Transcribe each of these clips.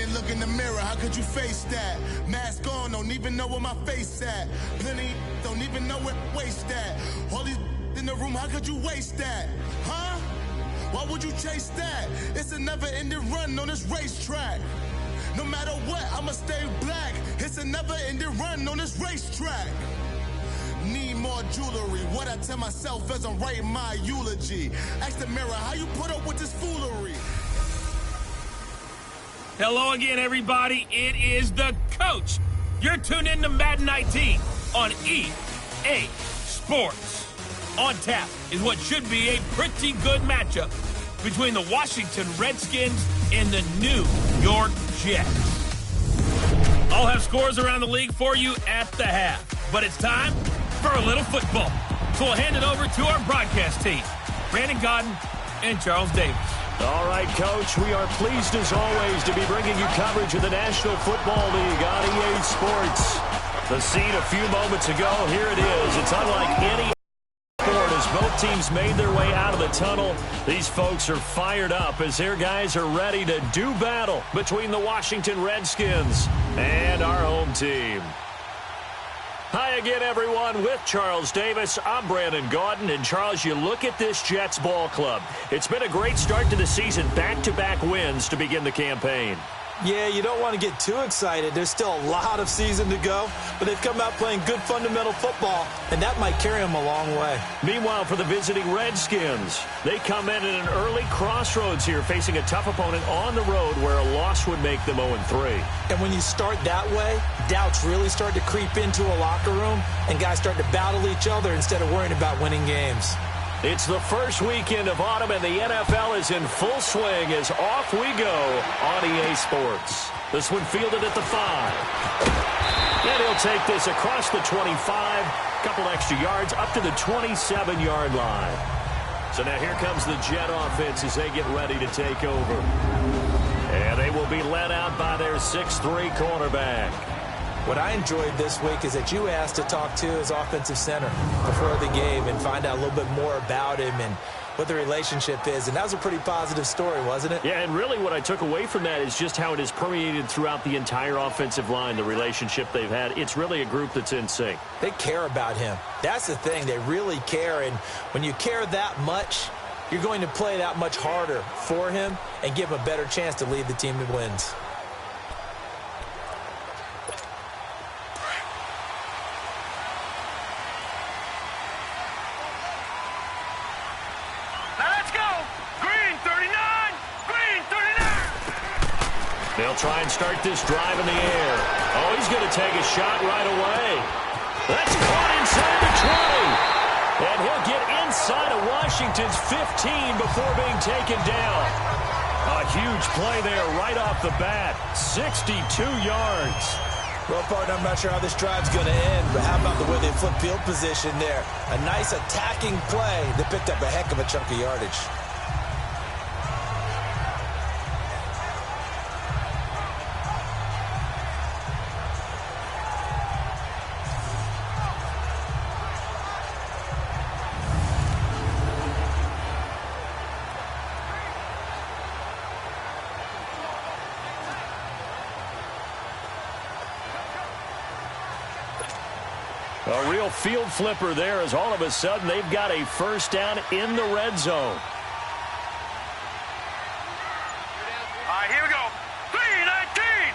can't look in the mirror, how could you face that? Mask on, don't even know where my face at. Plenty don't even know where waste at. All these in the room, how could you waste that? Huh? Why would you chase that? It's a never-ending run on this racetrack. No matter what, I'ma stay black. It's a never-ending run on this racetrack. Need more jewelry. What I tell myself as I'm writing my eulogy. Ask the mirror, how you put up with this foolery? Hello again, everybody. It is the coach. You're tuned in to Madden 19 on EA Sports. On tap is what should be a pretty good matchup between the Washington Redskins and the New York Jets. I'll have scores around the league for you at the half, but it's time for a little football. So we'll hand it over to our broadcast team, Brandon Godden and Charles Davis. All right, Coach, we are pleased as always to be bringing you coverage of the National Football League on EA Sports. The scene a few moments ago, here it is. It's unlike any sport as both teams made their way out of the tunnel. These folks are fired up as their guys are ready to do battle between the Washington Redskins and our home team. Hi again, everyone. With Charles Davis, I'm Brandon Gaudin. And, Charles, you look at this Jets ball club. It's been a great start to the season, back-to-back wins to begin the campaign. Yeah, you don't want to get too excited. There's still a lot of season to go, but they've come out playing good fundamental football, and that might carry them a long way. Meanwhile, for the visiting Redskins, they come in at an early crossroads here, facing a tough opponent on the road where a loss would make them 0-3. And when you start that way, doubts really start to creep into a locker room, and guys start to battle each other instead of worrying about winning games. It's the first weekend of autumn, and the NFL is in full swing as off we go on EA Sports. This one fielded at the 5. And he'll take this across the 25, couple extra yards, up to the 27-yard line. So now here comes the Jet offense as they get ready to take over. And they will be led out by their 6'3 cornerback. What I enjoyed this week is that you asked to talk to his offensive center before the game and find out a little bit more about him and what the relationship is. And that was a pretty positive story, wasn't it? Yeah, and really what I took away from that is just how it has permeated throughout the entire offensive line, the relationship they've had. It's really a group that's in sync. They care about him. That's the thing. They really care. And when you care that much, you're going to play that much harder for him and give him a better chance to lead the team to wins. They'll try and start this drive in the air. Oh, he's going to take a shot right away. That's caught inside the 20. And he'll get inside of Washington's 15 before being taken down. A huge play there right off the bat. 62 yards. Well, partner, I'm not sure how this drive's going to end, but how about the way they flip field position there? A nice attacking play that picked up a heck of a chunk of yardage. A real field flipper there as all of a sudden they've got a first down in the red zone. All right, here we go. 3-19!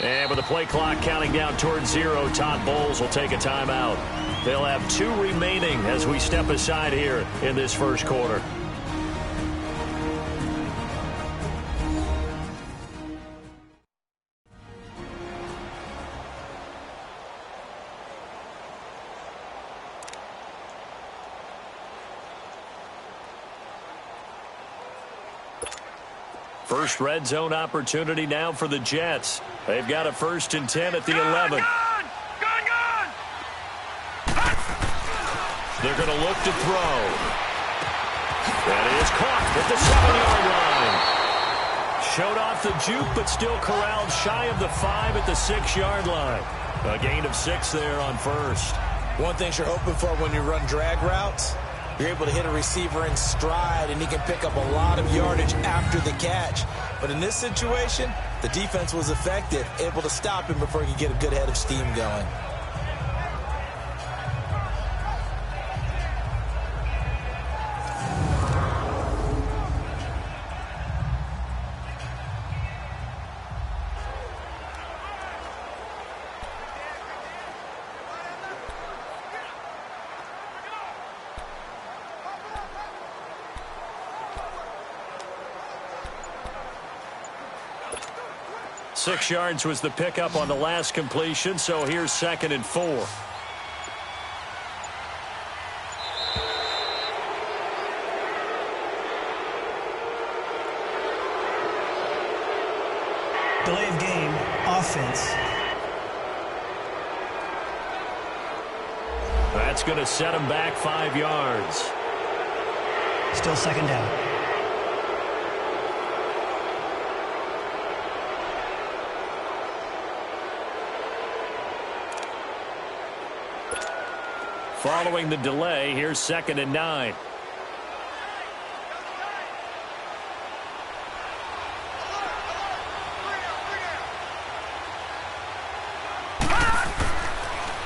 3-19! And with the play clock counting down towards 0, Todd Bowles will take a timeout. They'll have 2 remaining as we step aside here in this first quarter. First red zone opportunity now for the Jets. They've got a 1st and 10 at the 11. Gun! They're going to look to throw. That is caught at the 7-yard line. Showed off the juke, but still corralled shy of the 5 at the 6-yard line. A gain of 6 there on first. One thing you're hoping for when you run drag routes You're able to hit a receiver in stride, and he can pick up a lot of yardage after the catch. But in this situation, the defense was effective, able to stop him before he could get a good head of steam going. Six yards was the pickup on the last completion, so here's 2nd and 4. Delay of game, offense. That's going to set him back 5 yards. Still 2nd down. Following the delay, here's 2nd and 9.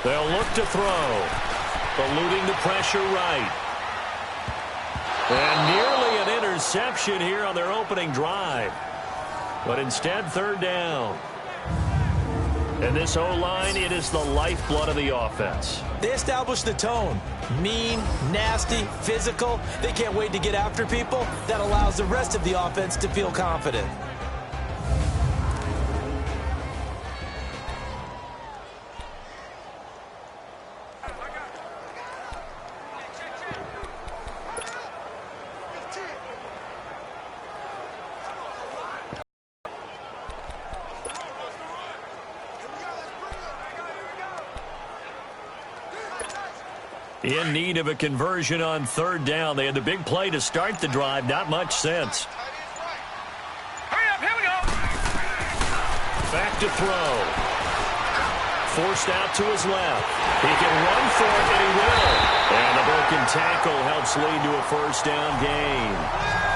They'll look to throw. Eluding the pressure right. And nearly an interception here on their opening drive. But instead, 3rd down. And this O-line, it is the lifeblood of the offense. They established the tone. Mean, nasty, physical. They can't wait to get after people. That allows the rest of the offense to feel confident. In need of a conversion on 3rd down. They had the big play to start the drive. Not much sense. Hurry up, here we go. Back to throw. Forced out to his left. He can run for it, and he will. And the broken tackle helps lead to a 1st down gain.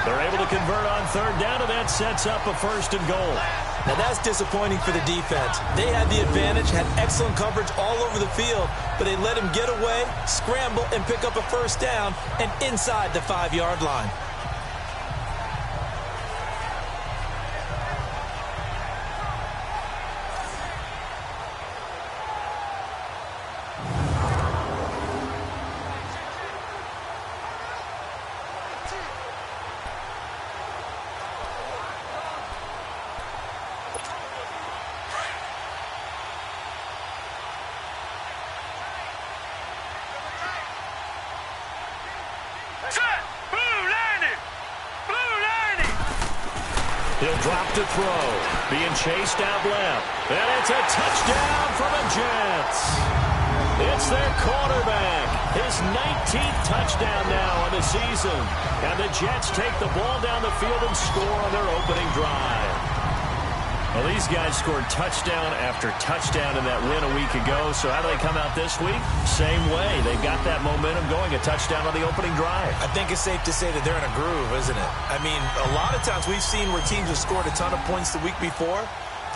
They're able to convert on 3rd down, and that sets up a 1st and goal. Now that's disappointing for the defense. They had the advantage, had excellent coverage all over the field, but they let him get away, scramble, and pick up a 1st down and inside the 5-yard line. He'll drop to throw. Being chased out left. And it's a touchdown for the Jets. It's their quarterback. His 19th touchdown now on the season. And the Jets take the ball down the field and score on their opening drive. Well, these guys scored touchdown after touchdown in that win a week ago. So how do they come out this week? Same way. They've got that momentum going, a touchdown on the opening drive. I think it's safe to say that they're in a groove, isn't it? I mean, a lot of times we've seen where teams have scored a ton of points the week before.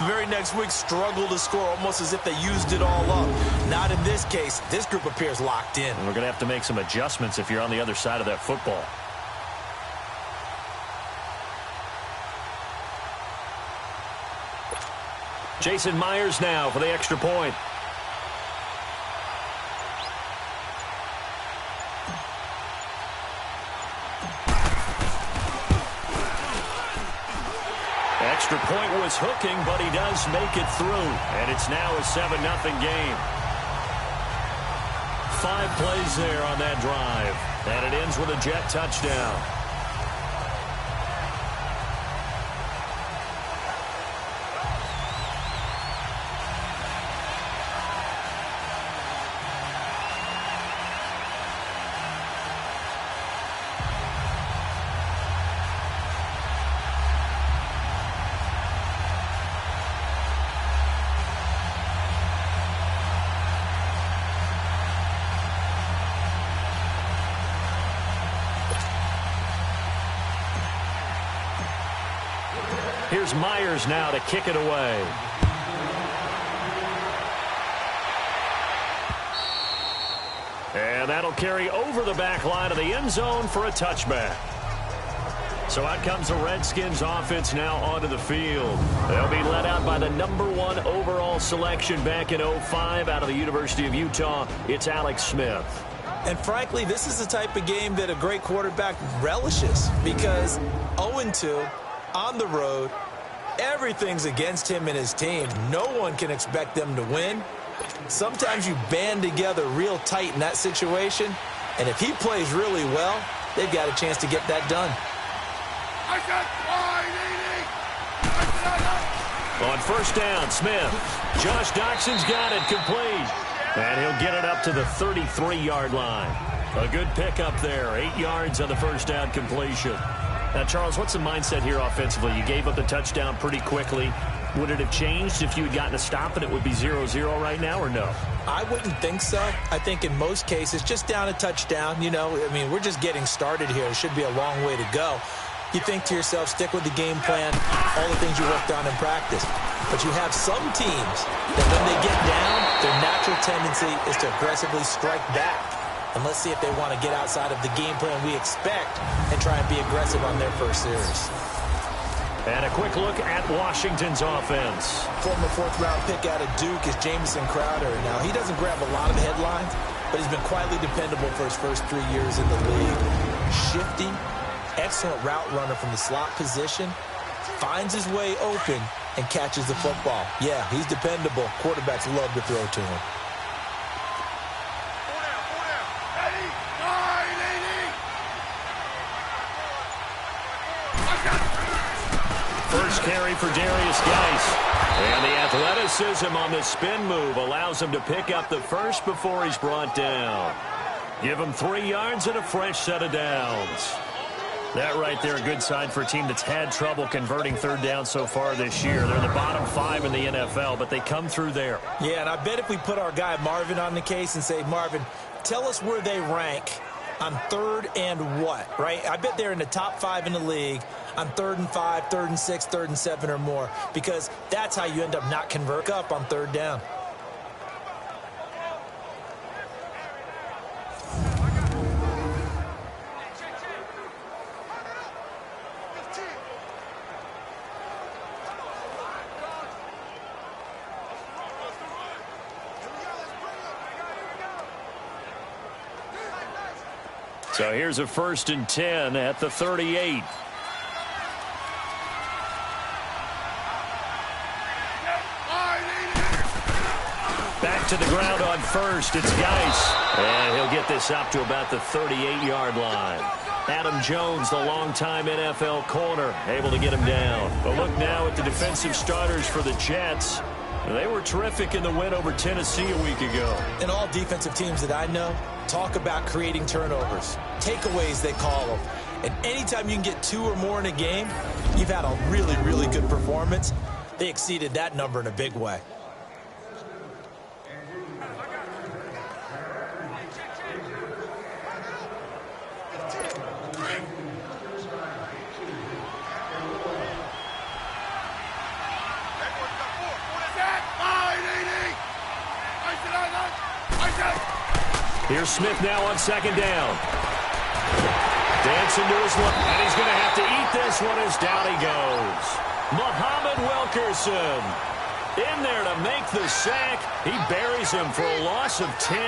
The very next week struggle to score almost as if they used it all up. Not in this case. This group appears locked in. And we're going to have to make some adjustments if you're on the other side of that football. Jason Myers now for the extra point. Extra point was hooking, but he does make it through. And it's now a 7-0 game. 5 plays there on that drive. And it ends with a Jet touchdown. Here's Myers now to kick it away. And that'll carry over the back line of the end zone for a touchback. So out comes the Redskins offense now onto the field. They'll be led out by the #1 overall selection back in 2005 out of the University of Utah. It's Alex Smith. And frankly, this is the type of game that a great quarterback relishes because 0-2 on the road, everything's against him and his team. No one can expect them to win. Sometimes you band together real tight in that situation, and if he plays really well, they've got a chance to get that done. On first down, Smith. Josh Doxson's got it complete. And he'll get it up to the 33-yard line. A good pickup there. 8 yards on the first down completion. Now, Charles, what's the mindset here offensively? You gave up the touchdown pretty quickly. Would it have changed if you had gotten a stop and it would be 0-0 right now, or no? I wouldn't think so. I think in most cases, just down a touchdown, you know, I mean, we're just getting started here. It should be a long way to go. You think to yourself, stick with the game plan, all the things you worked on in practice. But you have some teams that when they get down, their natural tendency is to aggressively strike back. And let's see if they want to get outside of the game plan we expect and try and be aggressive on their first series. And a quick look at Washington's offense. Former fourth-round pick out of Duke is Jamison Crowder. Now, he doesn't grab a lot of headlines, but he's been quietly dependable for his first 3 years in the league. Shifty, excellent route runner from the slot position, finds his way open and catches the football. Yeah, he's dependable. Quarterbacks love to throw to him. First carry for Darius Geis. And the athleticism on the spin move allows him to pick up the first before he's brought down. Give him 3 yards and a fresh set of downs. That right there, a good sign for a team that's had trouble converting third down so far this year. They're in the bottom 5 in the NFL, but they come through there. Yeah, and I bet if we put our guy Marvin on the case and say, Marvin, tell us where they rank on 3rd and what, right? I bet they're in the top 5 in the league on 3rd and 5, 3rd and 6, 3rd and 7 or more, because that's how you end up not converting up on 3rd down. So here's a 1st and 10 at the 38. Back to the ground on first. It's Geis. And he'll get this up to about the 38-yard line. Adam Jones, the longtime NFL corner, able to get him down. But look now at the defensive starters for the Jets. They were terrific in the win over Tennessee a week ago. And all defensive teams that I know talk about creating turnovers. Takeaways, they call them. And anytime you can get 2 or more in a game, you've had a really, really good performance. They exceeded that number in a big way. Here's Smith now on 2nd down. Dancing to his left, and he's going to have to eat this one as down he goes. Muhammad Wilkerson in there to make the sack. He buries him for a loss of 10.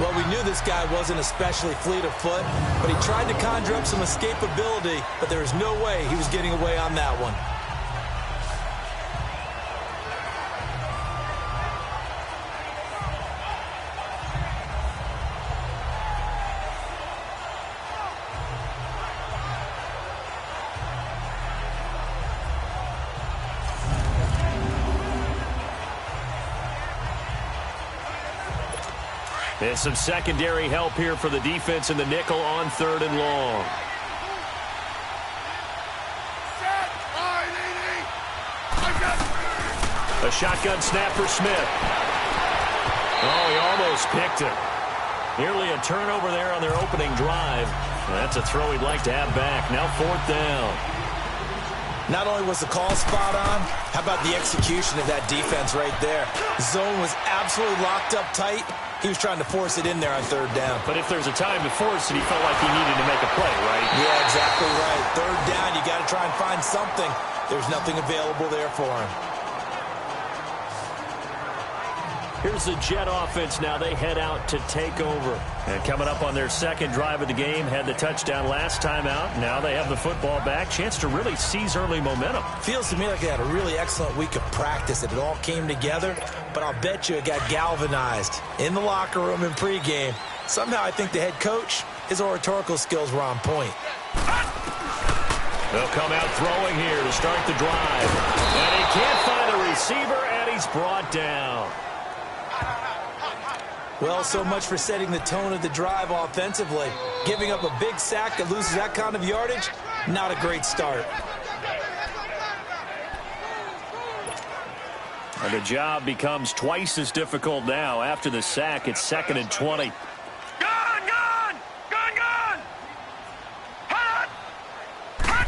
Well, we knew this guy wasn't especially fleet of foot, but he tried to conjure up some escapability, but there was no way he was getting away on that one. And some secondary help here for the defense in the nickel on 3rd and long. A shotgun snap for Smith. Oh, he almost picked it. Nearly a turnover there on their opening drive. That's a throw he'd like to have back. Now 4th down. Not only was the call spot on, how about the execution of that defense right there? Zone was absolutely locked up tight. He was trying to force it in there on third down. But if there's a time to force it, he felt like he needed to make a play, right? Yeah, exactly right. Third down, you got to try and find something. There's nothing available there for him. Here's the Jet offense now. They head out to take over. And coming up on their second drive of the game, had the touchdown last time out. Now they have the football back. Chance to really seize early momentum. Feels to me like they had a really excellent week of practice. It all came together, but I'll bet you it got galvanized in the locker room in pregame. Somehow I think the head coach, his oratorical skills were on point. They'll come out throwing here to start the drive. And he can't find a receiver, and he's brought down. Well, so much for setting the tone of the drive offensively. Giving up a big sack that loses that kind of yardage, not a great start. And the job becomes twice as difficult now. After the sack, it's 2nd and 20. Gone, gone! Gone, gone! Hot! Hot!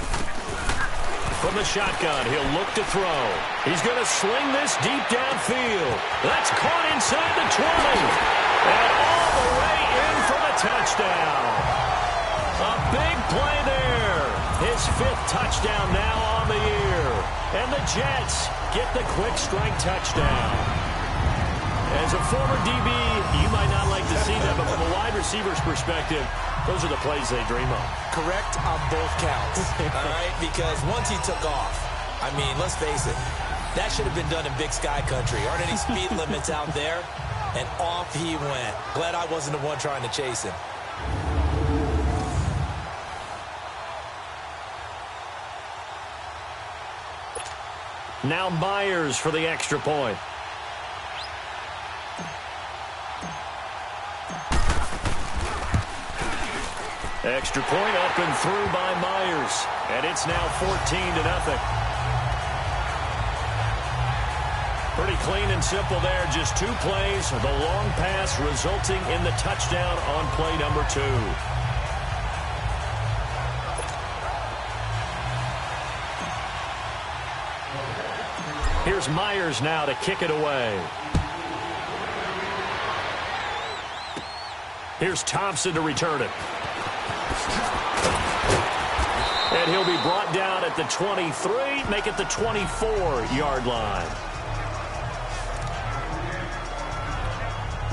From the shotgun, he'll look to throw. He's going to sling this deep downfield. That's caught inside the 20. And all the way in for the touchdown. A big play there. His 5th touchdown now on the year. And the Jets get the quick strike touchdown. As a former DB, you might not like to see that, but from a wide receiver's perspective, those are the plays they dream of. Correct on both counts, all right? Because once he took off, I mean, let's face it, that should have been done in Big Sky Country. Aren't any speed limits out there? And off he went. Glad I wasn't the one trying to chase him. Now Myers for the extra point. Extra point up and through by Myers. And it's now 14-0. Pretty clean and simple there. Just 2 plays. The long pass resulting in the touchdown on play number 2. Here's Myers now to kick it away. Here's Thompson to return it. And he'll be brought down at the 23, make it the 24-yard line.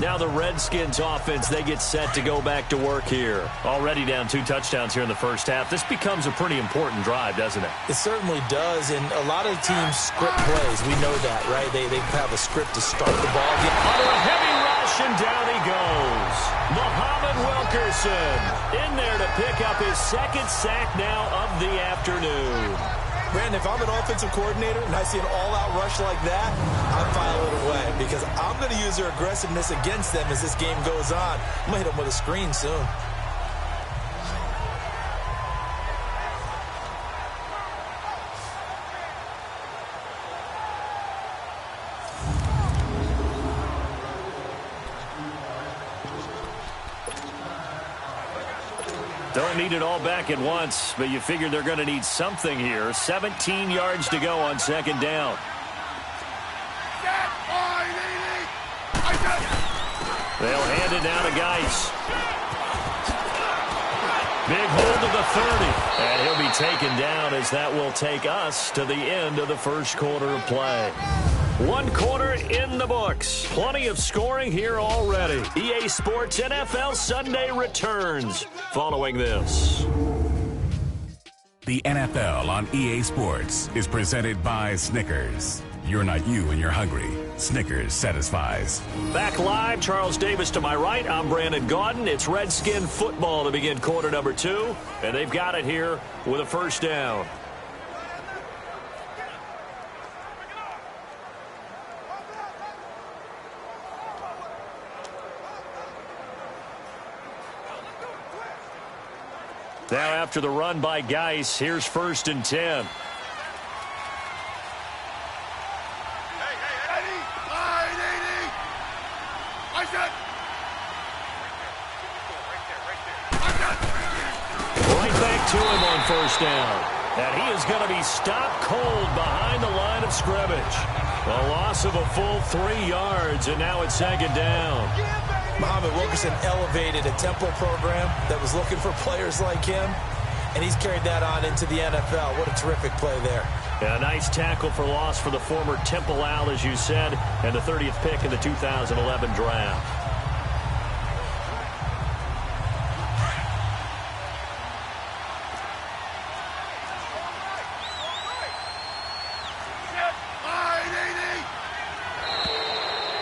Now the Redskins offense, they get set to go back to work here. Already down 2 touchdowns here in the first half. This becomes a pretty important drive, doesn't it? It certainly does, and a lot of teams script plays. We know that, right? They have a script to start the ball game. Under a heavy rush, and down he goes. Muhammad Wilkerson in there to pick up his 2nd sack now of the afternoon. Brandon, if I'm an offensive coordinator and I see an all-out rush like that, I file it away because I'm going to use their aggressiveness against them as this game goes on. I'm going to hit them with a screen soon. Don't need it all back at once, but you figure they're going to need something here. 17 yards to go on 2nd down. They'll hand it now to Geis. Big hold of the 30. And he'll be taken down as that will take us to the end of the first quarter of play. 1 quarter in the books. Plenty of scoring here already. EA Sports NFL Sunday returns following this. The NFL on EA Sports is presented by Snickers. You're not you when you're hungry. Snickers satisfies. Back live, Charles Davis to my right. I'm Brandon Gaudin. It's Redskin football to begin quarter number 2. And they've got it here with a first down. Now after the run by Geis, here's 1st and 10. Right back to him on 1st down. And he is going to be stopped cold behind the line of scrimmage. A loss of a full 3 yards, and now it's second down. Muhammad Wilkerson elevated a Temple program that was looking for players like him, and he's carried that on into the NFL. What a terrific play there. Yeah, a nice tackle for loss for the former Temple Owl, as you said, and the 30th pick in the 2011 draft.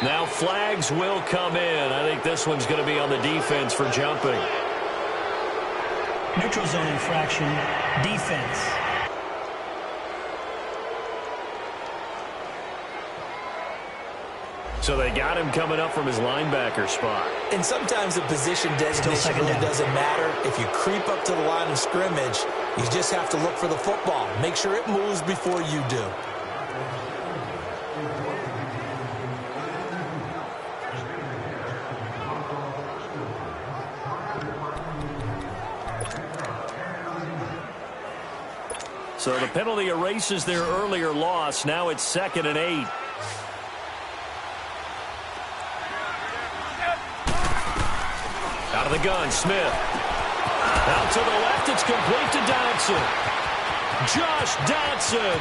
Now flags will come in. I think this one's going to be on the defense for jumping. Neutral zone infraction, defense. So they got him coming up from his linebacker spot. And sometimes the position designation really doesn't matter. If you creep up to the line of scrimmage, you just have to look for the football. Make sure it moves before you do. So the penalty erases their earlier loss. Now it's 2nd and 8. Out of the gun, Smith. Out to the left, it's complete to Dodson. Josh Dodson.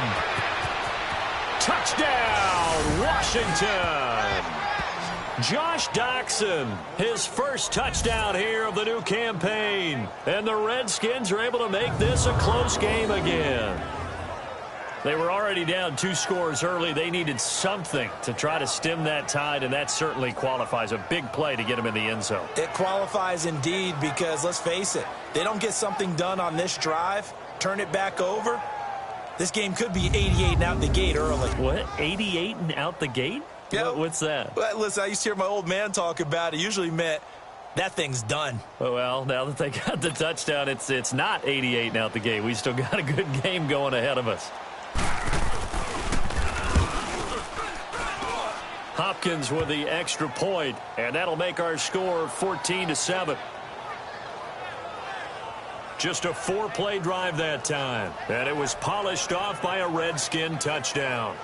Touchdown, Washington. Josh Dodson, his first touchdown here of the new campaign. And the Redskins are able to make this a close game again. They were already down 2 scores early. They needed something to try to stem that tide, and that certainly qualifies. A big play to get them in the end zone. It qualifies indeed because, let's face it, they don't get something done on this drive, turn it back over, this game could be 88 and out the gate early. What? 88 and out the gate? Yeah. What's that? Well, listen, I used to hear my old man talk about it. Usually meant that thing's done. Well, now that they got the touchdown, it's not 88 and out the gate. We still got a good game going ahead of us. Hopkins with the extra point, and that'll make our score 14-7. Just a 4-play drive that time, and it was polished off by a Redskin touchdown.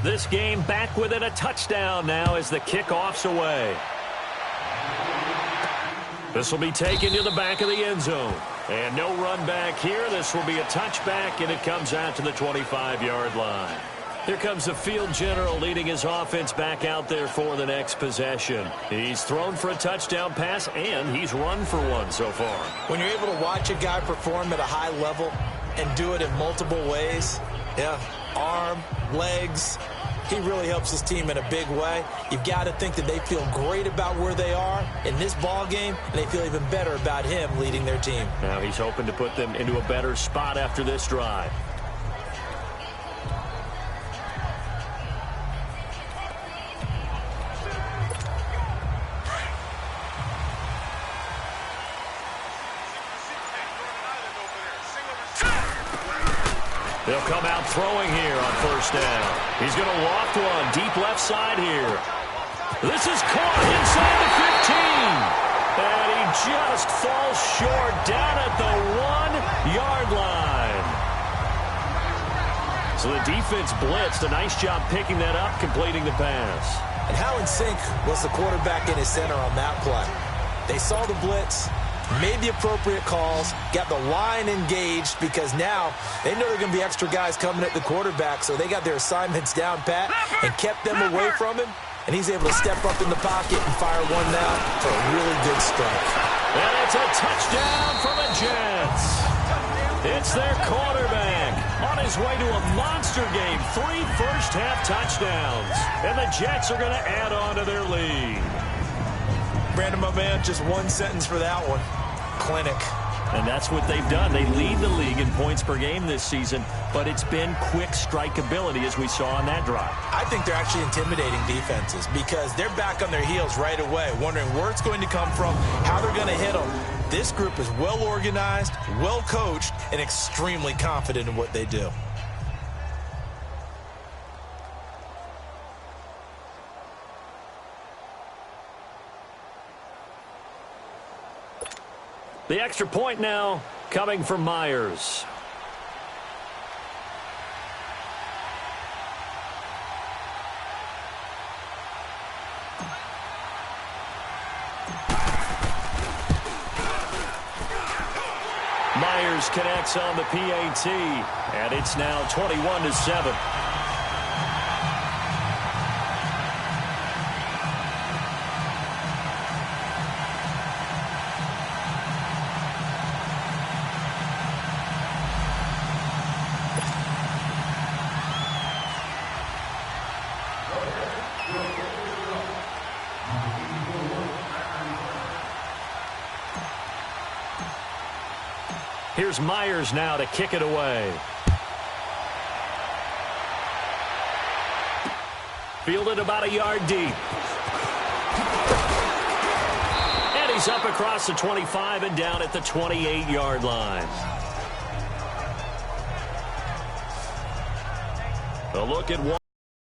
This game back within a touchdown now as the kickoff's away. This will be taken to the back of the end zone. And no run back here. This will be a touchback, and it comes out to the 25-yard line. Here comes the field general leading his offense back out there for the next possession. He's thrown for a touchdown pass, and he's run for one so far. When you're able to watch a guy perform at a high level and do it in multiple ways, arm, legs, he really helps his team in a big way. You've got to think that they feel great about where they are in this ball game, and they feel even better about him leading their team. Now he's hoping to put them into a better spot after this drive. They'll come out throwing here on first down. He's going to loft one deep left side here. This is caught inside the 15. And he just falls short down at the 1-yard line. So the defense blitzed. A nice job picking that up, completing the pass. And how in sync was the quarterback in his center on that play? They saw the blitz, made the appropriate calls, got the line engaged because now they know there are going to be extra guys coming at the quarterback, so they got their assignments down pat and kept them away from him, and he's able to step up in the pocket and fire one now for a really good strike. And it's a touchdown for the Jets. It's their quarterback on his way to a monster game, 3 first-half touchdowns, and the Jets are going to add on to their lead. Brandon, my man, just one sentence for that one. Clinic. And that's what they've done. They lead the league in points per game this season, but it's been quick strikeability as we saw on that drive. I think they're actually intimidating defenses because they're back on their heels right away, wondering where it's going to come from, how they're going to hit them. This group is well organized, well coached, and extremely confident in what they do. The extra point now coming from Myers. Myers connects on the PAT, and it's now 21-7. Here's Myers now to kick it away. Fielded about a yard deep. And he's up across the 25 and down at the 28-yard line. A look at one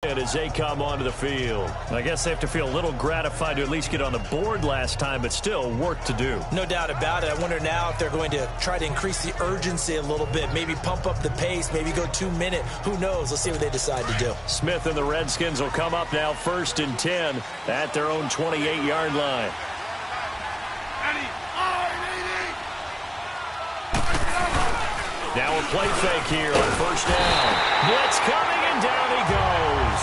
as they come onto the field. I guess they have to feel a little gratified to at least get on the board last time, but still work to do. No doubt about it. I wonder now if they're going to try to increase the urgency a little bit, maybe pump up the pace, maybe go 2-minute. Who knows? Let's see what they decide to do. Smith and the Redskins will come up now 1st and 10 at their own 28-yard line. Now a play fake here on 1st down. Blitz coming, and down he goes.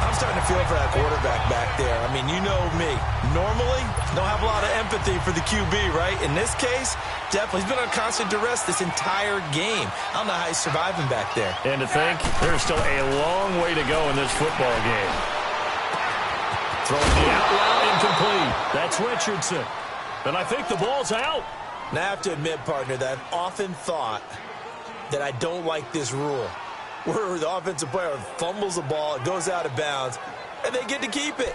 I'm starting to feel for that quarterback back there. I mean, you know me. Normally, don't have a lot of empathy for the QB, right? In this case, definitely. He's been on constant duress this entire game. I don't know how he's surviving back there. And to think, there's still a long way to go in this football game. Throwing the out route incomplete. That's Richardson. And I think the ball's out. And I have to admit, partner, that I've often thought that I don't like this rule, where the offensive player fumbles the ball, it goes out of bounds, and they get to keep it.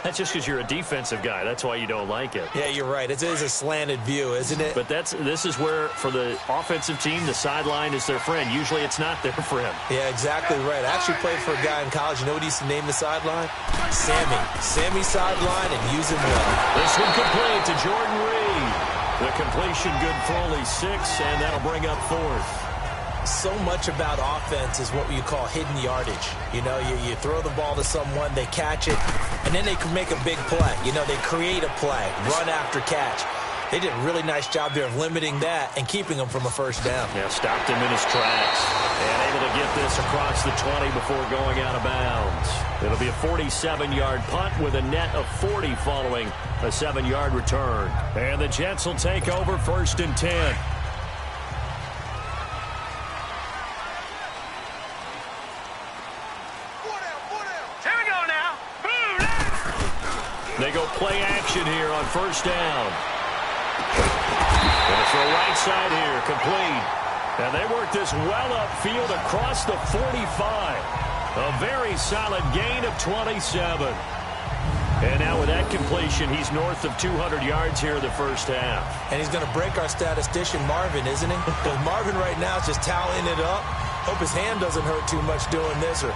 That's just because you're a defensive guy. That's why you don't like it. Yeah, you're right. It is a slanted view, isn't it? But this is where, for the offensive team, the sideline is their friend. Usually it's not their friend. Yeah, exactly right. I actually played for a guy in college. You know what he used to name the sideline? Sammy. Sammy sideline, and use him well. This one complete to Jordan Reed. The completion good for only 6, and that'll bring up 4th. So much about offense is what you call hidden yardage. You know, you throw the ball to someone, they catch it, and then they can make a big play. You know, they create a play, run after catch. They did a really nice job there of limiting that and keeping him from a 1st down. Yeah, stopped him in his tracks and able to get this across the 20 before going out of bounds. It'll be a 47-yard punt with a net of 40 following a 7-yard return. And the Jets will take over 1st and 10. Here we go now. They go play action here on 1st down. And it's the right side here, complete. And they work this well upfield across the 45. A very solid gain of 27. And now with that completion, he's north of 200 yards here in the 1st half. And he's going to break our statistician, Marvin, isn't he? Because Marvin right now is just tallying it up. Hope his hand doesn't hurt too much doing this or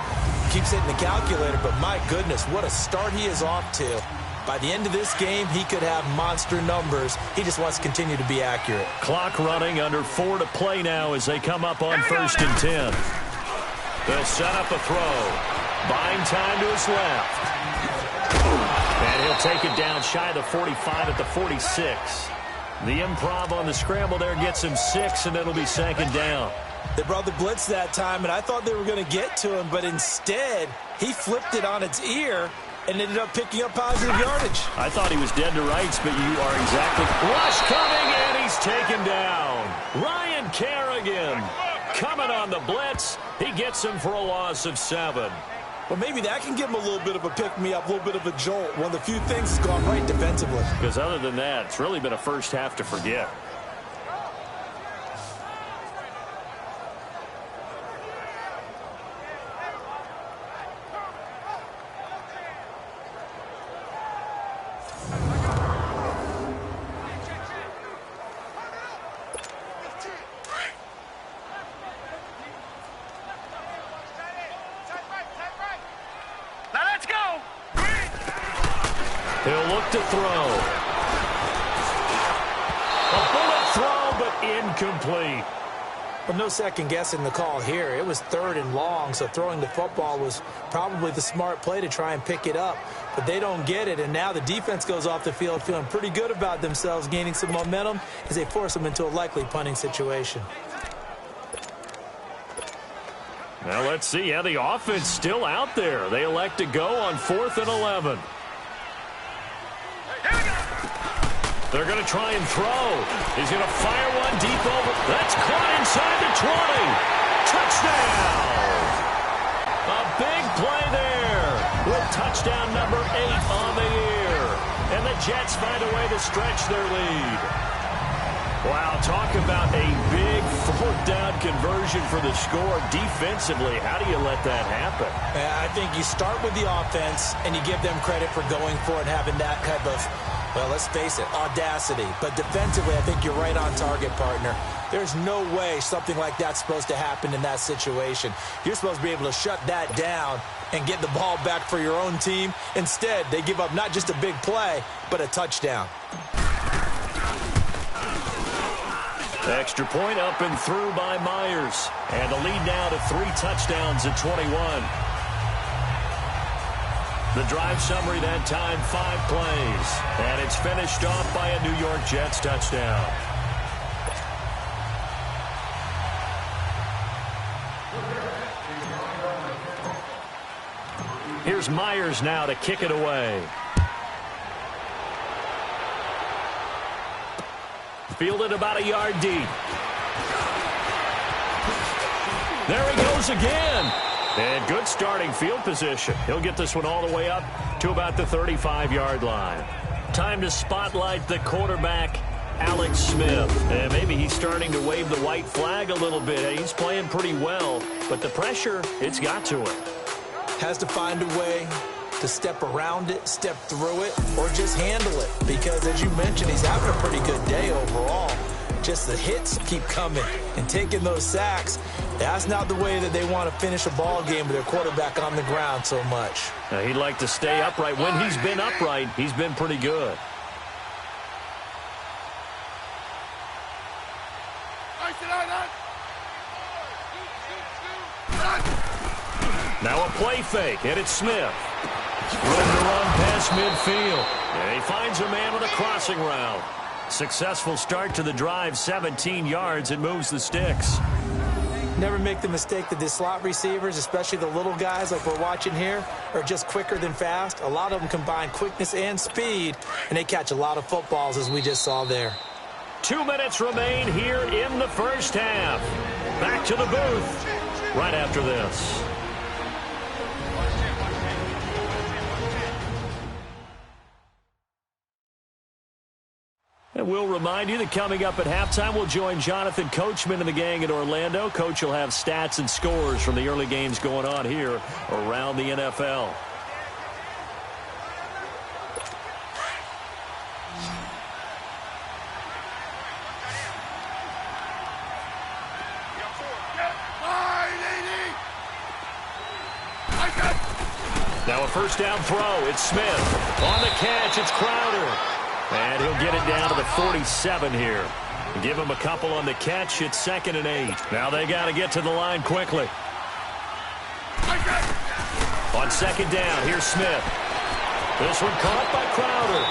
keeps hitting the calculator. But my goodness, what a start he is off to. By the end of this game, he could have monster numbers. He just wants to continue to be accurate. Clock running, under 4 to play now as they come up on 1st and 10. They'll set up a throw. Buying time to his left. And he'll take it down shy of the 45 at the 46. The improv on the scramble there gets him 6, and it'll be 2nd down. They brought the blitz that time, and I thought they were going to get to him, but instead, he flipped it on its ear and ended up picking up positive yardage. I thought he was dead to rights, but you are exactly. Rush coming, and he's taken down. Ryan Kerrigan coming on the blitz. He gets him for a loss of 7. Well, maybe that can give him a little bit of a pick-me-up, a little bit of a jolt. One of the few things that's gone right defensively. Because other than that, it's really been a 1st half to forget. He'll look to throw. A bullet throw, but incomplete. But no second guessing the call here. It was 3rd and long, so throwing the football was probably the smart play to try and pick it up. But they don't get it, and now the defense goes off the field feeling pretty good about themselves, gaining some momentum as they force them into a likely punting situation. Now let's see how the offense still out there. They elect to go on 4th and 11. They're going to try and throw. He's going to fire one deep over. That's caught inside the 20. Touchdown. A big play there with touchdown number 8 on the year. And the Jets find a way to stretch their lead. Wow, talk about a big 4th down conversion for the score. Defensively, how do you let that happen? I think you start with the offense and you give them credit for going for it, having that type of, well, let's face it, audacity. But defensively, I think you're right on target, partner. There's no way something like that's supposed to happen in that situation. You're supposed to be able to shut that down and get the ball back for your own team. Instead, they give up not just a big play, but a touchdown. Extra point up and through by Myers. And the lead now to 3 touchdowns at 21. The drive summary that time, 5 plays. And it's finished off by a New York Jets touchdown. Here's Myers now to kick it away. Fielded about a yard deep. There he goes again. And good starting field position. He'll get this one all the way up to about the 35-yard line. Time to spotlight the quarterback, Alex Smith. And maybe he's starting to wave the white flag a little bit. He's playing pretty well, but the pressure, it's got to him. Has to find a way to step around it, step through it, or just handle it. Because, as you mentioned, he's having a pretty good day overall. Just the hits keep coming and taking those sacks. That's not the way that they want to finish a ball game with their quarterback on the ground so much. He'd like to stay upright. When he's been upright, he's been pretty good. Now a play fake, and it's Smith. Room to run past midfield. And he finds a man with a crossing route. Successful start to the drive, 17 yards. It moves the sticks. Never make the mistake that the slot receivers, especially the little guys like we're watching here, are just quicker than fast. A lot of them combine quickness and speed, and they catch a lot of footballs, as we just saw there. 2 minutes remain here in the first half. Back to the booth right after this. And we'll remind you that coming up at halftime, we'll join Jonathan Coachman and the gang in Orlando. Coach will have stats and scores from the early games going on here around the NFL. Now a first down throw. It's Smith. On the catch, it's Crowder. And he'll get it down to the 47 here. Give him a couple on the catch. It's 2nd and 8. Now they got to get to the line quickly. On 2nd down, here's Smith. This one caught by Crowder.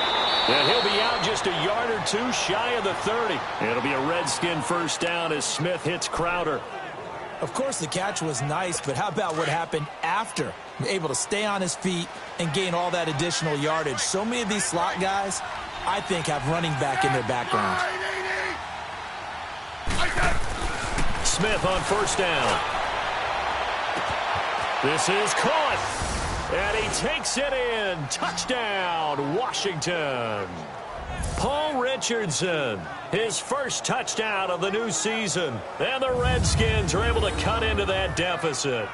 And he'll be out just a yard or 2 shy of the 30. It'll be a Redskin first down as Smith hits Crowder. Of course, the catch was nice, but how about what happened after? Able to stay on his feet and gain all that additional yardage. So many of these slot guys, I think, have running back in their background. Smith on first down. This is caught. And he takes it in. Touchdown, Washington. Paul Richardson, his first touchdown of the new season. And the Redskins are able to cut into that deficit.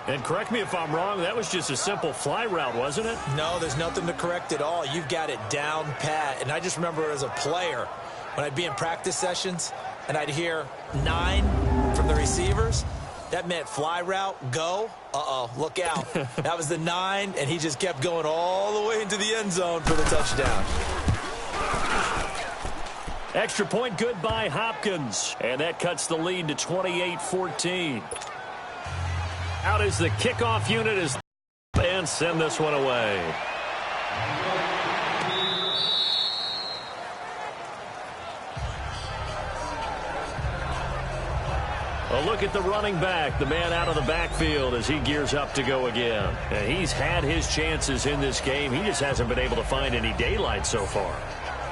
And correct me if I'm wrong, that was just a simple fly route, wasn't it? No, there's nothing to correct at all. You've got it down pat. And I just remember as a player, when I'd be in practice sessions and I'd hear 9 from the receivers, That meant fly route, go. Uh-oh, look out. That was the 9, and he just kept going all the way into the end zone for the touchdown. Extra point good by Hopkins. And that cuts the lead to 28-14. Out is the kickoff unit and send this one away. A look at the running back, the man out of the backfield as he gears up to go again. And he's had his chances in this game. He just hasn't been able to find any daylight so far.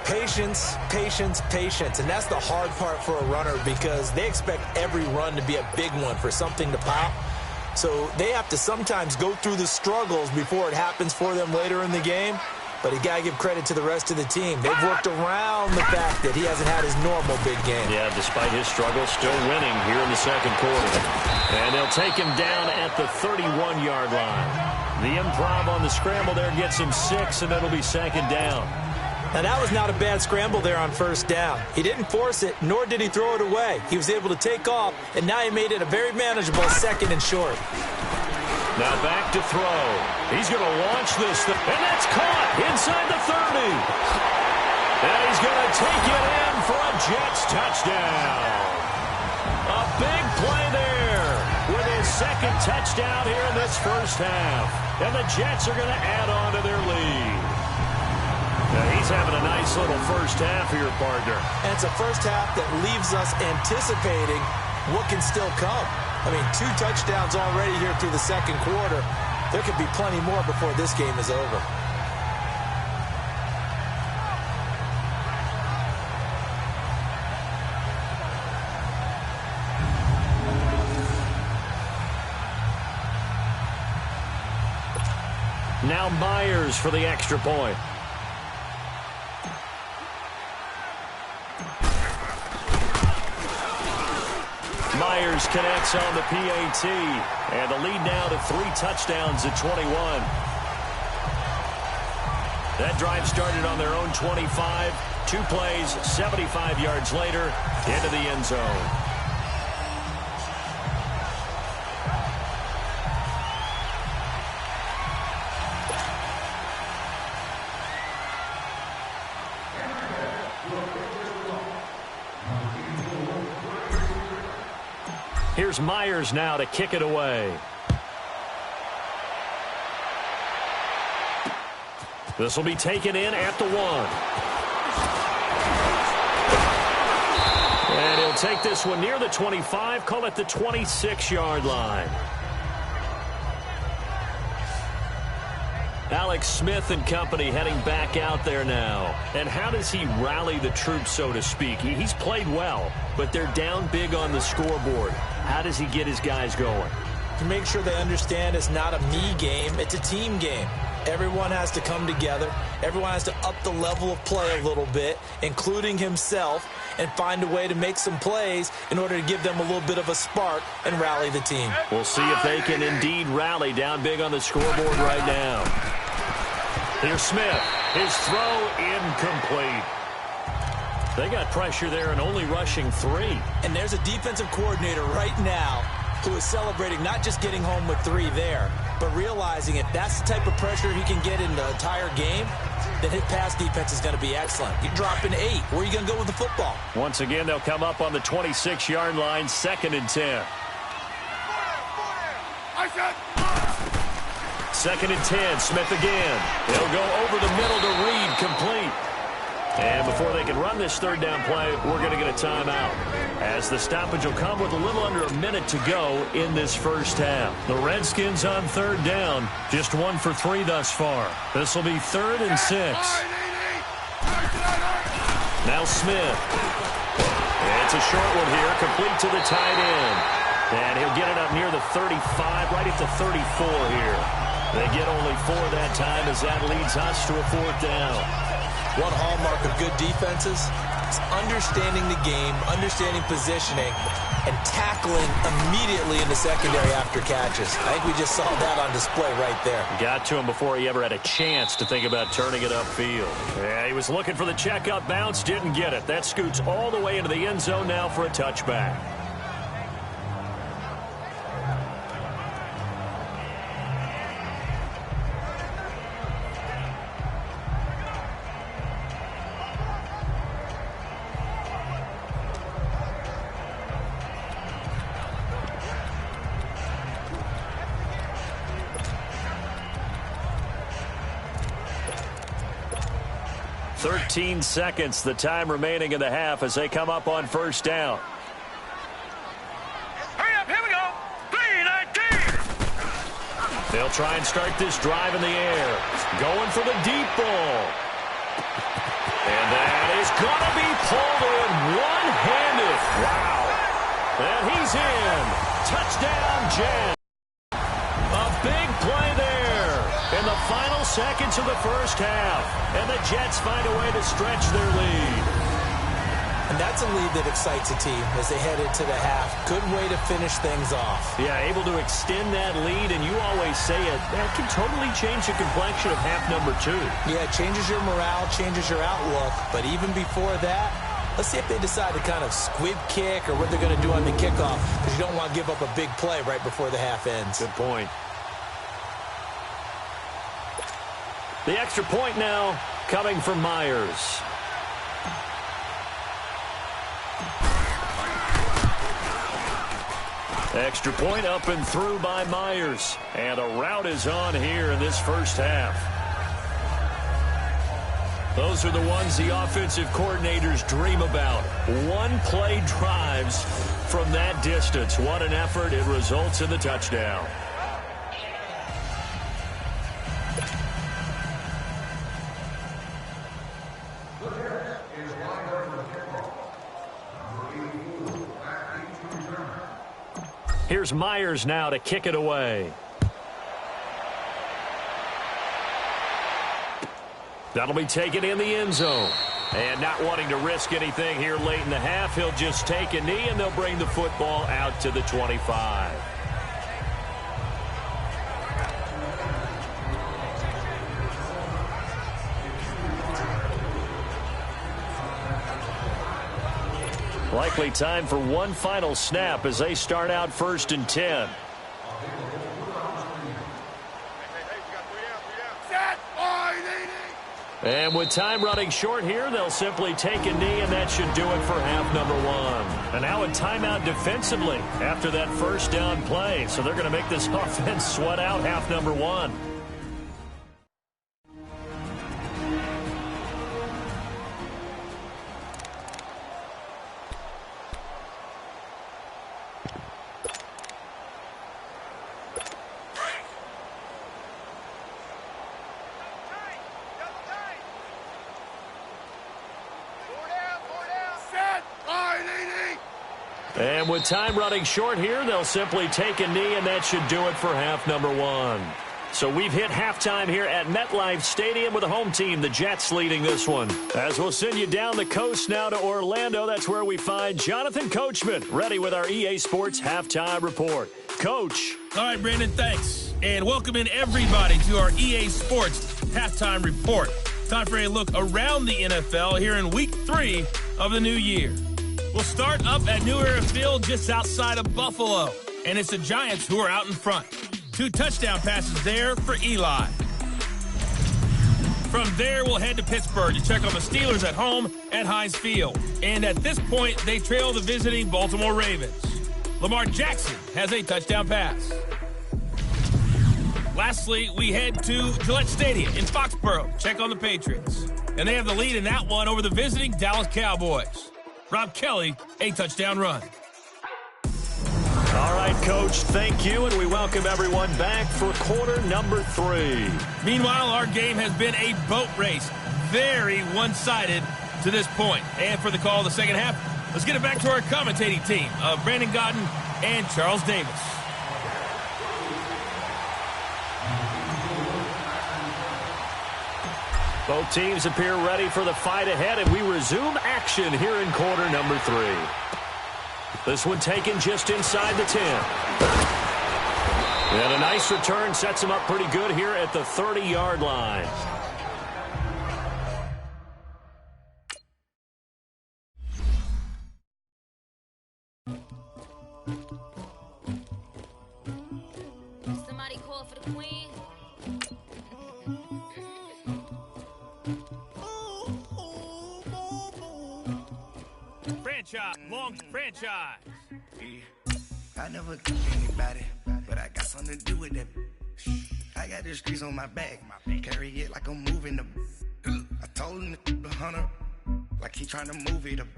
Patience, patience, patience. And that's the hard part for a runner because they expect every run to be a big one for something to pop. So they have to sometimes go through the struggles before it happens for them later in the game. But you got to give credit to the rest of the team. They've worked around the fact that he hasn't had his normal big game. Yeah, despite his struggles, still winning here in the second quarter. And they'll take him down at the 31-yard line. The improv on the scramble there gets him 6, and it'll be second down. Now, that was not a bad scramble there on first down. He didn't force it, nor did he throw it away. He was able to take off, and now he made it a very manageable second and short. Now back to throw. He's going to launch this thing, and that's caught inside the 30. And he's going to take it in for a Jets touchdown. A big play there with his second touchdown here in this first half. And the Jets are going to add on to their lead. Now he's having a nice little first half here, partner. And it's a first half that leaves us anticipating what can still come. I mean, 2 touchdowns already here through the second quarter. There could be plenty more before this game is over. Now Myers for the extra point. Myers connects on the PAT, and the lead now to 3 touchdowns at 21. That drive started on their own 25. 2 plays, 75 yards later, into the end zone. Here's Myers now to kick it away. This will be taken in at the 1. And he'll take this one near the 25, call it the 26-yard line. Alex Smith and company heading back out there now. And how does he rally the troops, so to speak? He's played well, but they're down big on the scoreboard. How does he get his guys going? To make sure they understand it's not a me game, it's a team game. Everyone has to come together. Everyone has to up the level of play a little bit, including himself, and find a way to make some plays in order to give them a little bit of a spark and rally the team. We'll see if they can indeed rally down big on the scoreboard right now. Here's Smith. His throw incomplete. They got pressure there and only rushing 3. And there's a defensive coordinator right now who is celebrating not just getting home with 3 there, but realizing if that's the type of pressure he can get in the entire game, then his pass defense is going to be excellent. You're dropping 8. Where are you going to go with the football? Once again, they'll come up on the 26-yard line, 2nd and 10. 2nd and 10, Smith again. They'll go over the middle to Reed, complete. And before they can run this 3rd down play, we're going to get a timeout, as the stoppage will come with a little under a minute to go in this first half. The Redskins on 3rd down, just 1 for 3 thus far. This will be 3rd and 6. Now Smith. It's a short one here, complete to the tight end. And he'll get it up near the 35, right at the 34 here. They get only 4 that time, as that leads us to a 4th down. One hallmark of good defenses is understanding the game, understanding positioning, and tackling immediately in the secondary after catches. I think we just saw that on display right there. Got to him before he ever had a chance to think about turning it upfield. Yeah, he was looking for the checkout bounce, didn't get it. That scoots all the way into the end zone now for a touchback. 13 seconds, the time remaining in the half as they come up on first down. Hurry up, here we go. 3-19. They'll try and start this drive in the air. Going for the deep ball. And that is going to be pulled in one-handed. Wow. And he's in. Touchdown, Jets. A big play there in the final seconds of the first half. And the Jets find a way to stretch their lead. And that's a lead that excites a team as they head into the half. Good way to finish things off. Yeah, able to extend that lead, and you always say it, that can totally change the complexion of half number 2. Yeah, it changes your morale, changes your outlook. But even before that, let's see if they decide to kind of squib kick or what they're going to do on the kickoff, because you don't want to give up a big play right before the half ends. Good point. The extra point now coming from Myers. Extra point up and through by Myers. And a rout is on here in this first half. Those are the ones the offensive coordinators dream about. One-play drives from that distance. What an effort. It results in the touchdown. Here's Myers now to kick it away. That'll be taken in the end zone. And not wanting to risk anything here late in the half, he'll just take a knee and they'll bring the football out to the 25. Likely time for one final snap as they start out 1st and 10. And with time running short here, they'll simply take a knee, and that should do it for half number 1. And now a timeout defensively after that first down play. So they're going to make this offense sweat out half number 1. And with time running short here, they'll simply take a knee, and that should do it for half number 1. So we've hit halftime here at MetLife Stadium with the home team, the Jets, leading this one. As we'll send you down the coast now to Orlando, that's where we find Jonathan Coachman, ready with our EA Sports Halftime Report. Coach. All right, Brandon, thanks. And welcome in everybody to our EA Sports Halftime Report. Time for a look around the NFL here in Week 3 of the new year. We'll start up at New Era Field just outside of Buffalo. And it's the Giants who are out in front. 2 touchdown passes there for Eli. From there, we'll head to Pittsburgh to check on the Steelers at home at Heinz Field. And at this point, they trail the visiting Baltimore Ravens. Lamar Jackson has a touchdown pass. Lastly, we head to Gillette Stadium in Foxborough. Check on the Patriots. And they have the lead in that one over the visiting Dallas Cowboys. Rob Kelly, a touchdown run. All right, Coach, thank you, and we welcome everyone back for quarter number 3. Meanwhile, our game has been a boat race. Very one-sided to this point. And for the call of the second half, let's get it back to our commentating team of Brandon Godden and Charles Davis. Both teams appear ready for the fight ahead, and we resume action here in quarter number 3. This one taken just inside the 10. And a nice return sets him up pretty good here at the 30-yard line. Somebody call for the queen. Long franchise. I never took anybody, but I got something to do with that. I got the streets on my back, carry it like I'm moving the. I told him to 100, like he trying to move it up.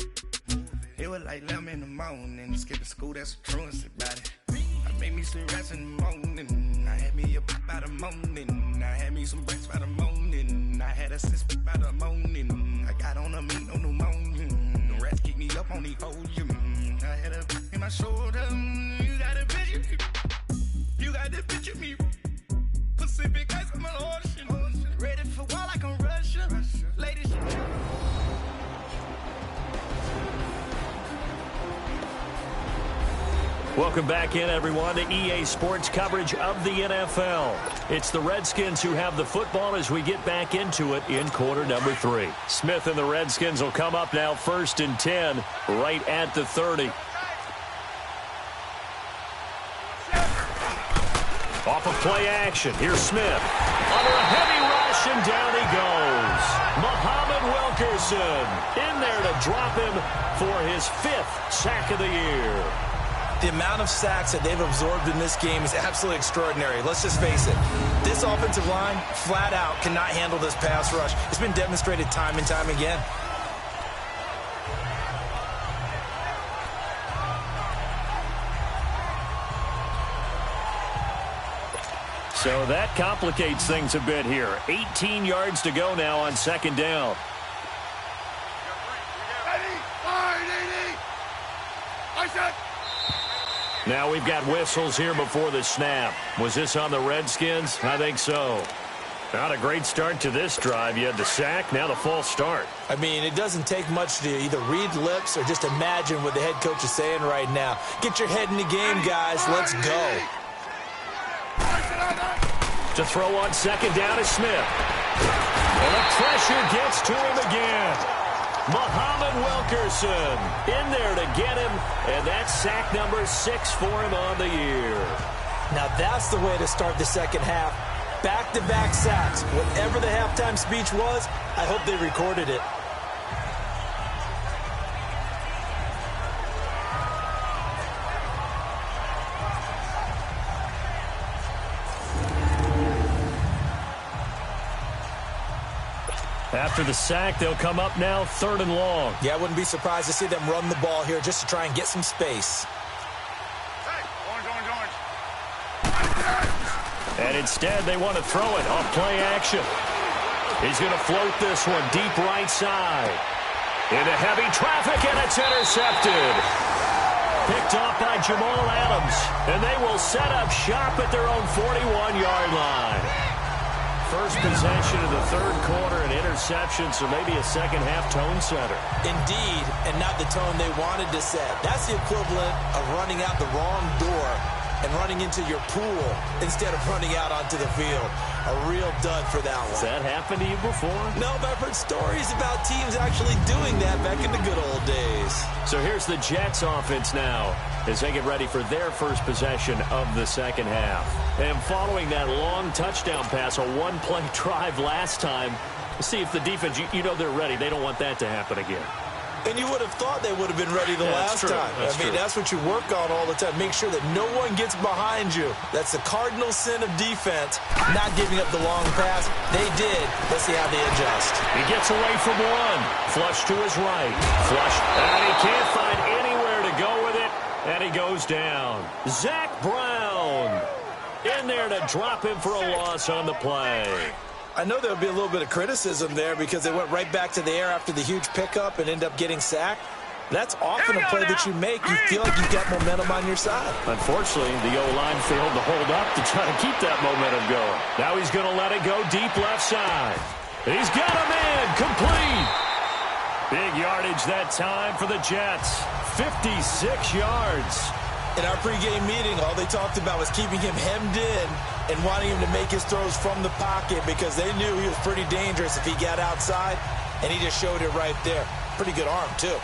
It was like 11 in the morning, skipping school, that's a truancy about it. I made me some rest in the morning, I had me a by the morning, I had me some breaks by the morning, I had a sister by the morning, I got on a meat, no pneumonia, the rats keep me up on the podium, I had a in my shoulder, you got a picture me, you got the picture me, Pacific ice on my ocean, ready for war like I'm Russia, ladies. Welcome back in, everyone, to EA Sports coverage of the NFL. It's the Redskins who have the football as we get back into it in quarter number 3. Smith and the Redskins will come up now 1st and 10, right at the 30. Off of play action, here's Smith. Under a heavy rush, and down he goes. Muhammad Wilkerson in there to drop him for his 5th sack of the year. The amount of sacks that they've absorbed in this game is absolutely extraordinary. Let's just face it. This offensive line, flat out, cannot handle this pass rush. It's been demonstrated time and time again. So that complicates things a bit here. 18 yards to go now on 2nd down. Now we've got whistles here before the snap. Was this on the Redskins? I think so. Not a great start to this drive. You had the sack, now the false start. I mean, it doesn't take much to either read lips or just imagine what the head coach is saying right now. Get your head in the game, guys. Let's go. To throw on 2nd down is Smith. And the pressure gets to him again. Muhammad Wilkerson in there to get him, and that's sack number 6 for him on the year. Now that's the way to start the second half. Back-to-back sacks. Whatever the halftime speech was, I hope they recorded it. After the sack, they'll come up now 3rd and long. Yeah, I wouldn't be surprised to see them run the ball here just to try and get some space. And instead, they want to throw it off play action. He's going to float this one deep right side. Into heavy traffic, and it's intercepted. Picked off by Jamal Adams. And they will set up shop at their own 41-yard line. First possession of the 3rd quarter, an interception, so maybe a second-half tone setter. Indeed, and not the tone they wanted to set. That's the equivalent of running out the wrong door and running into your pool instead of running out onto the field. A real dud for that one. Has that happened to you before? No, but I've heard stories about teams actually doing that back in the good old days. So here's the Jets offense now as they get ready for their first possession of the second half. And following that long touchdown pass, a one-play drive last time, see if the defense, you know they're ready. They don't want that to happen again. And you would have thought they would have been ready the last time. That's what you work on all the time. Make sure that no one gets behind you. That's the cardinal sin of defense, not giving up the long pass. They did. Let's see how they adjust. He gets away from one. Flush to his right. Flush. And he can't find anywhere to go with it. And he goes down. Zach Brown in there to drop him for a loss on the play. I know there'll be a little bit of criticism there because they went right back to the air after the huge pickup and end up getting sacked. That's often a play that you make. You feel like you've got momentum on your side. Unfortunately, the O-line failed to hold up to try to keep that momentum going. Now he's going to let it go deep left side. He's got him in. Complete. Big yardage that time for the Jets. 56 yards. In our pregame meeting, all they talked about was keeping him hemmed in and wanting him to make his throws from the pocket because they knew he was pretty dangerous if he got outside, and he just showed it right there. Pretty good arm, too.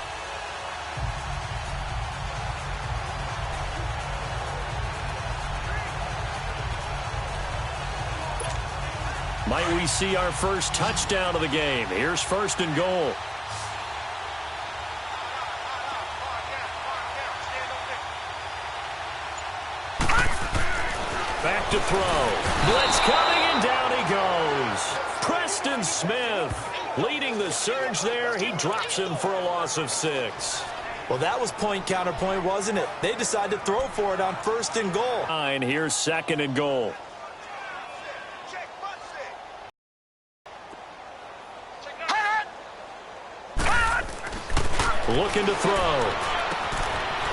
Might we see our first touchdown of the game? Here's 1st and goal. Back to throw. Blitz coming, and down he goes. Preston Smith Leading the surge there, he drops him for a loss of 6. Well, that was point counterpoint, wasn't it? They decided to throw for it on 1st and goal. And here's 2nd and goal. Looking to throw.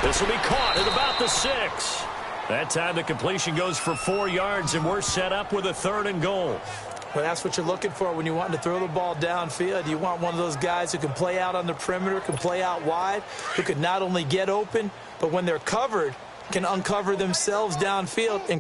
This will be caught at about the 6. That time the completion goes for 4 yards, and we're set up with a 3rd and goal. Well, that's what you're looking for when you want to throw the ball downfield. You want one of those guys who can play out on the perimeter, can play out wide, who can not only get open, but when they're covered, can uncover themselves downfield and